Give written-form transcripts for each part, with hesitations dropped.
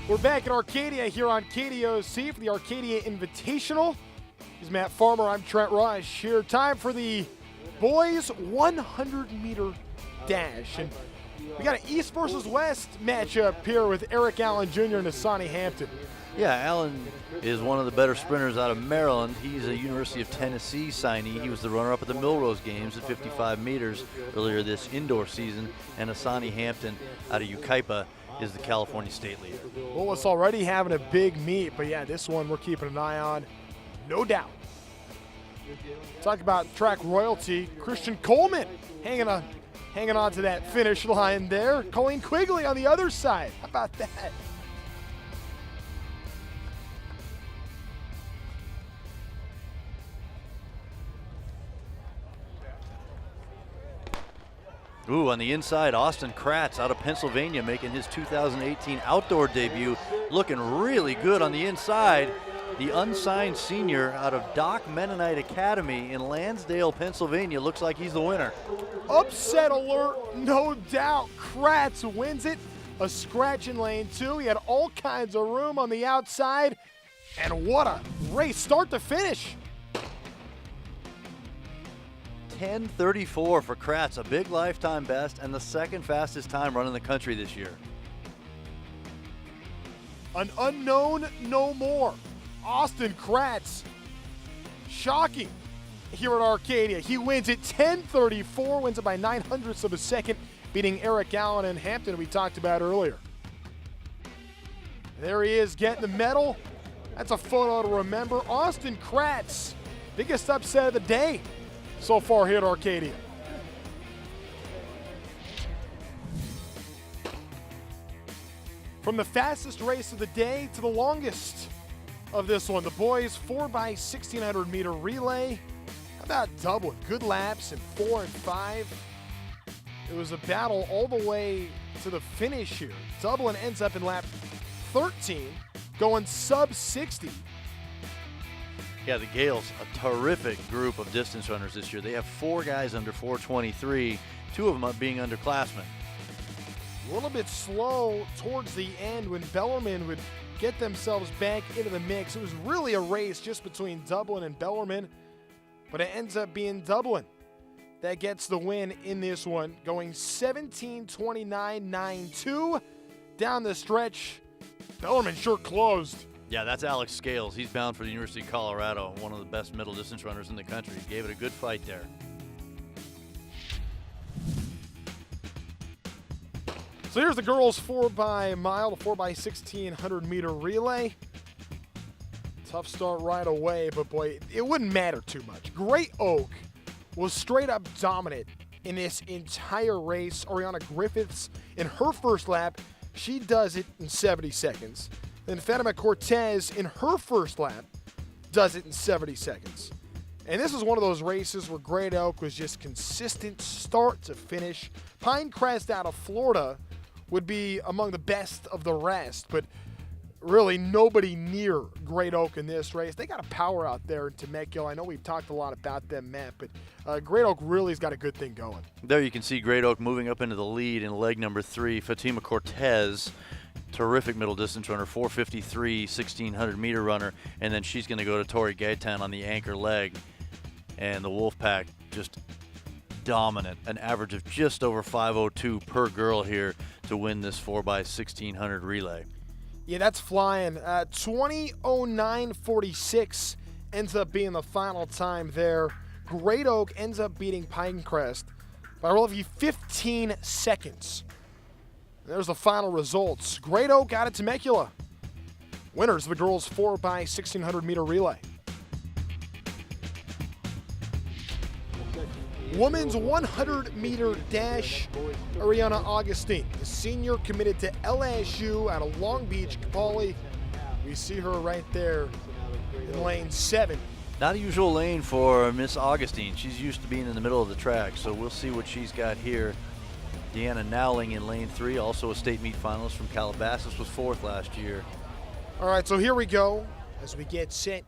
We're back at Arcadia here on KDOC for the Arcadia Invitational. He's Matt Farmer, I'm Trent Rush. Here, time for the boys 100-meter dash. And we got an East versus West matchup here with Eric Allen Jr. and Asani Hampton. Yeah, Allen is one of the better sprinters out of Maryland. He's a University of Tennessee signee. He was the runner-up at the Millrose Games at 55 meters earlier this indoor season. And Asani Hampton out of Ukaipa is the California state leader. Well, it's already having a big meet, but yeah, this one we're keeping an eye on, no doubt. Talk about track royalty. Christian Coleman hanging on to that finish line there. Colleen Quigley on the other side. How about that? Ooh, on the inside, Austin Kratz out of Pennsylvania making his 2018 outdoor debut, looking really good on the inside. The unsigned senior out of Doc Mennonite Academy in Lansdale, Pennsylvania, looks like he's the winner. Upset alert, no doubt. Kratz wins it. A scratch in lane 2. He had all kinds of room on the outside. And what a race, start to finish. 10:34 for Kratz, a big lifetime best and the second fastest time running the country this year. An unknown no more. Austin Kratz, shocking here at Arcadia. He wins it 10:34, wins it by 900ths of a second, beating Eric Allen and Hampton we talked about earlier. There he is getting the medal. That's a photo to remember. Austin Kratz, biggest upset of the day so far here at Arcadia. From the fastest race of the day to the longest of this one, the boys 4x1600 meter relay. How about Dublin? Good laps in 4 and 5. It was a battle all the way to the finish here. Dublin ends up in lap 13, going sub 60. Yeah, the Gales, a terrific group of distance runners this year. They have 4 guys under 423, 2 of them being underclassmen. A little bit slow towards the end when Bellarmine would get themselves back into the mix. It was really a race just between Dublin and Bellarmine, but it ends up being Dublin that gets the win in this one, going 17:29.92 down the stretch. Bellarmine sure closed. Yeah, that's Alex Scales. He's bound for the University of Colorado, one of the best middle distance runners in the country. He gave it a good fight there. So here's the girls 4x-mile, the 4x1600 meter relay. Tough start right away, but boy, it wouldn't matter too much. Great Oak was straight up dominant in this entire race. Ariana Griffiths, in her first lap, she does it in 70 seconds. Then Fatima Cortez, in her first lap, does it in 70 seconds. And this is one of those races where Great Oak was just consistent start to finish. Pinecrest out of Florida would be among the best of the rest, but really nobody near Great Oak in this race. They got a power out there in Temecula. I know we've talked a lot about them, Matt, but Great Oak really has got a good thing going. There you can see Great Oak moving up into the lead in leg number 3. Fatima Cortez, terrific middle distance runner, 4:53, 1600 meter runner, and then she's going to go to Tori Gaitan on the anchor leg. And the Wolfpack just dominant, an average of just over 5:02 per girl here to win this 4x1600 relay. Yeah, that's flying. 20:09.46 ends up being the final time there. Great Oak ends up beating Pinecrest by roughly 15 seconds. There's the final results. Great Oak out of Temecula. Winners of the girls 4x1600 meter relay. Women's 100 meter dash, Ariana Augustine, the senior committed to LSU out of Long Beach, Capoli. We see her right there in lane 7. Not a usual lane for Miss Augustine. She's used to being in the middle of the track, so we'll see what she's got here. Deanna Nowling in lane 3, also a state meet finalist from Calabasas, was 4th last year. All right, so here we go as we get set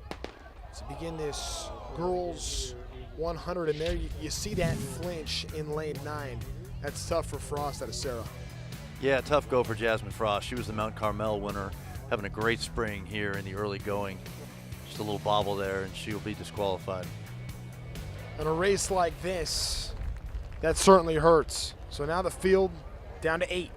to begin this girls 100, and there you see that flinch in lane 9. That's tough for Frost out of Sarah. Yeah, tough go for Jasmine Frost. She was the Mount Carmel winner, having a great spring here in the early going. Just a little bobble there, and she'll be disqualified. In a race like this, that certainly hurts. So now the field down to 8.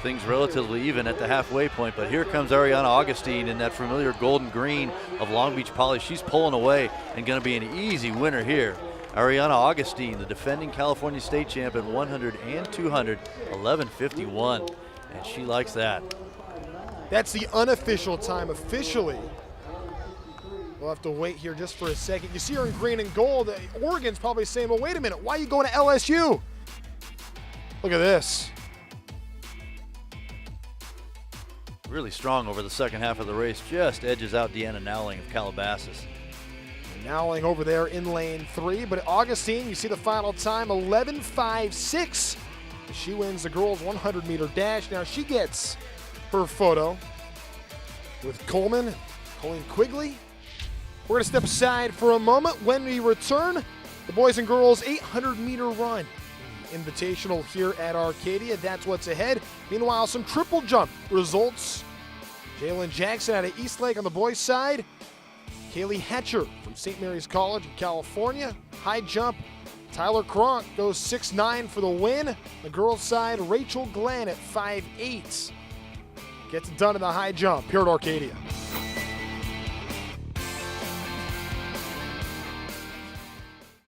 Things relatively even at the halfway point, but here comes Ariana Augustine in that familiar golden green of Long Beach Poly. She's pulling away and going to be an easy winner here. Ariana Augustine, the defending California state champion, 100 and 200, 11:51, and she likes that. That's the unofficial time. Officially, we'll have to wait here just for a second. You see her in green and gold. Oregon's probably saying, well, wait a minute, why are you going to LSU? Look at this. Really strong over the second half of the race, just edges out Deanna Nowling of Calabasas. Nowling over there in lane 3, but Augustine, you see the final time, 11:56. She wins the girls 100-meter dash. Now she gets her photo with Colleen Quigley. We're gonna step aside for a moment. When we return, the boys and girls 800-meter run. Invitational here at Arcadia. That's what's ahead. Meanwhile, some triple jump results. Jalen Jackson out of Eastlake on the boys' side. Kaylee Hatcher from St. Mary's College of California. High jump. Tyler Cronk goes 6'9" for the win. The girls' side, Rachel Glenn at 5'8". Gets it done in the high jump here at Arcadia.